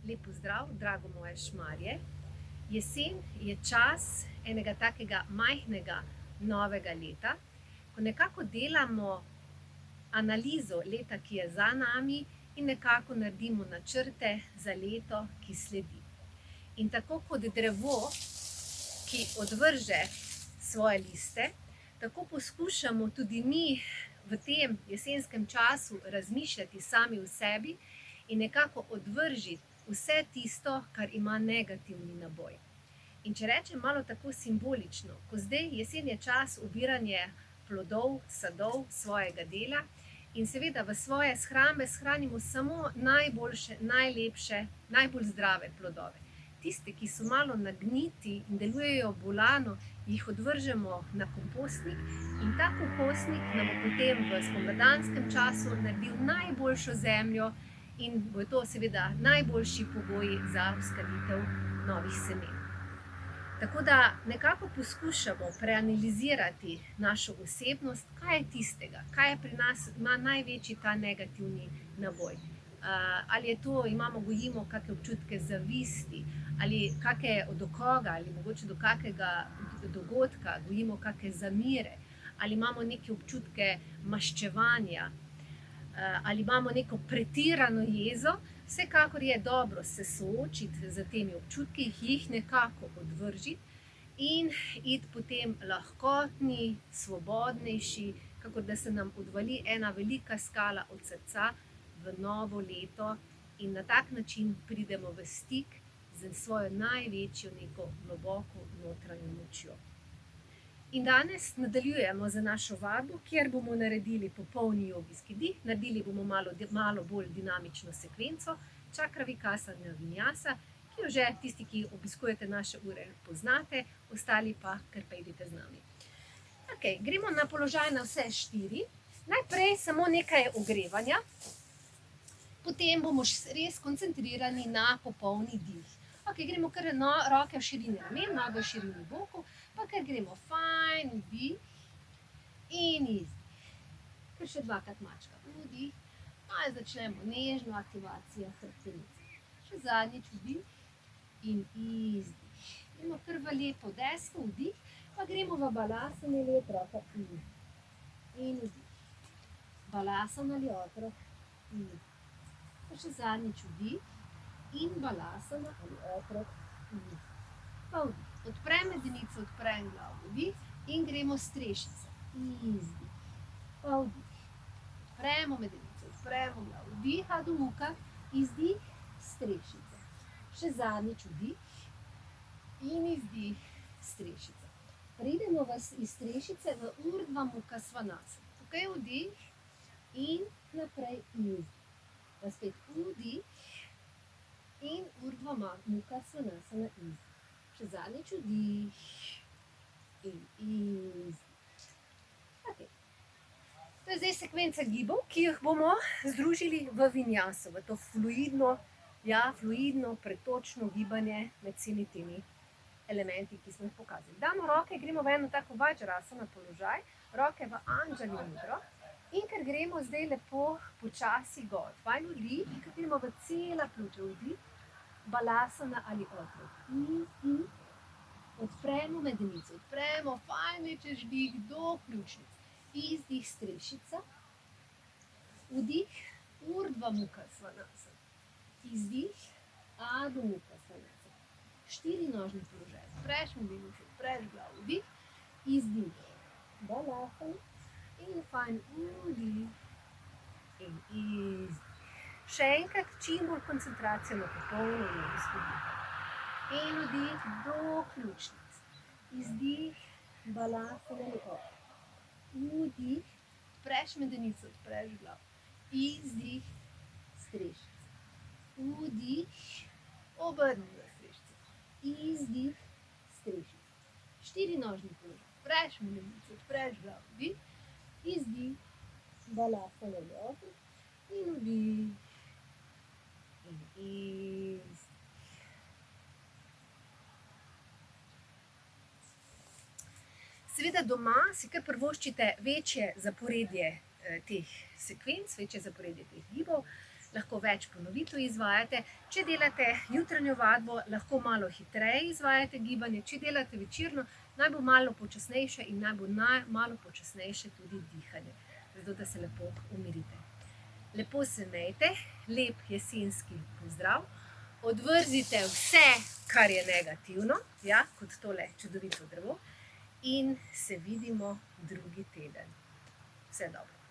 Lep pozdrav, drago moje Šmarje. Jesen je čas enega takega majhnega novega leta, ko nekako delamo analizo leta, ki je za nami, in nekako naredimo načrte za leto, ki sledi. In tako kot drevo, ki odvrže svoje liste, tako poskušamo tudi mi v tem jesenskem času razmišljati sami v sebi in nekako odvržiti vse tisto, kar ima negativni naboj. In če rečem malo tako simbolično, ko zdaj jesen je čas ubiranje plodov, sadov svojega dela in seveda v svoje shrambe shranimo samo najboljše, najlepše, najbolj zdrave plodove. Tiste, ki so malo nagniti in delujejo bolano, jih odvržemo na kompostnik in ta kompostnik nam bo potem v spomladanskem času naredil najboljšo zemljo in bo to seveda najboljši pogoji za vskladitev novih semen. Tako da nekako poskušamo preanalizirati našo osebnost, kaj je tistega, kaj je pri nas, ima največji ta negativni naboj. Ali je to, gojimo kakšne občutke zavisti, ali od koga, ali mogoče do kakega dogodka gojimo kakšne zamere, ali imamo neke občutke maščevanja, ali imamo neko pretirano jezo. Vsekakor je dobro se soočiti z temi občutki, jih nekako odvržiti in iti potem lahkotni, svobodnejši, kakor da se nam odvali ena velika skala od srca v novo leto in na tak način pridemo v stik z svojo največjo neko globoko notranjo močjo. In danes nadaljujemo z našo vadbo, kjer bomo naredili popolni jogijski dih, naredili bomo malo bolj dinamično sekvenco Čakra Vikasana Vinyasa, ki jo že tisti, ki obiskujete naše ure, poznate, ostali pa kar pojdite z nami. Okay, gremo na položaj na vse 4. Najprej samo nekaj ogrevanja, potem bomo res koncentrirani na popolni dih. Okay, gremo kar roke v širini ramen, noge v širini bokov, pa kar gremo fajn, vdih in izdih. Kar še 2krat mačka, vdih, malo začnemo nežno aktivacijo hrbtenice. Še zadnjič vdih in izdih. Gremo kar v lepo desko, vdih, pa gremo v balasana ali otroka, vdih in vdih. Balasana ali otrok, vdih. Pa še zadnjič vdih in balasana ali otrok, vdih. Pa vdih. Odprem medenico, odprem glavo, vdih in gremo strešica, izdih, pa vdih. Odpremo medenico, odpremo glavo, vdih, Adho Mukha, izdih, strešica. Še zadnjič vdih in izdih, strešica. Pridemo iz strešice v Urdhva Mukha Svanasana. Tukaj vdih in naprej izdih. Pa spet vdih in Urdhva Mukha Svanasana, izdih. Še zadnjič vdih in izdih. Okay. To je zdaj sekvenca gibov, ki jih bomo združili v vinjaso, v to fluidno, pretočno gibanje med vsemi temi elementi, ki smo jih pokazali. Damo roke, gremo v eno tako Vajrasana položaj, roke v Anjali mudro in ker gremo zdaj lepo počasi gor. Fajn vdih, ker gremo v cela pljuča, vdih, balasana ali otrok. In odpremo medenico, odpremo fajn večji vdih do pljučnic. Izdih, strešica. Vdih, Urdhva Mukha Svanasana. Izdih, Adho Mukha Svanasana. 4-nožni položaj. Odpreš medenico, odpreš glavo, vdih, izdih, balasana in fajn vdih in izdih. Še enkrat, čim bolj koncentracija na popolno jogijsko dihanje. In vdih do pljučnic. Izdih, balasana ali otrok. Vdih, odpreš medenico, odpreš glavo. Izdih, strešica. Vdih, obrni na strešico. Izdih, strešica. 4-nožni položaj. Odpreš medenico, odpreš glavo. Vdih, izdih, balasana ali otrok. In vdih in izdih. Seveda doma si kar privoščite večje zaporedje teh sekvenc, večje zaporedje teh gibov. lahko več ponovitev izvajate. Če delate jutranjo vadbo, lahko malo hitreje izvajate gibanje. Če delate večerno, naj bo malo počasnejše in naj bo malo počasnejše tudi dihanje, zato da se lepo umirite. Lepo se imejte, lep jesenski pozdrav. Odvrzite vse, kar je negativno, ja, kot tole čudovito drevo, in se vidimo drugi teden. Vse dobro.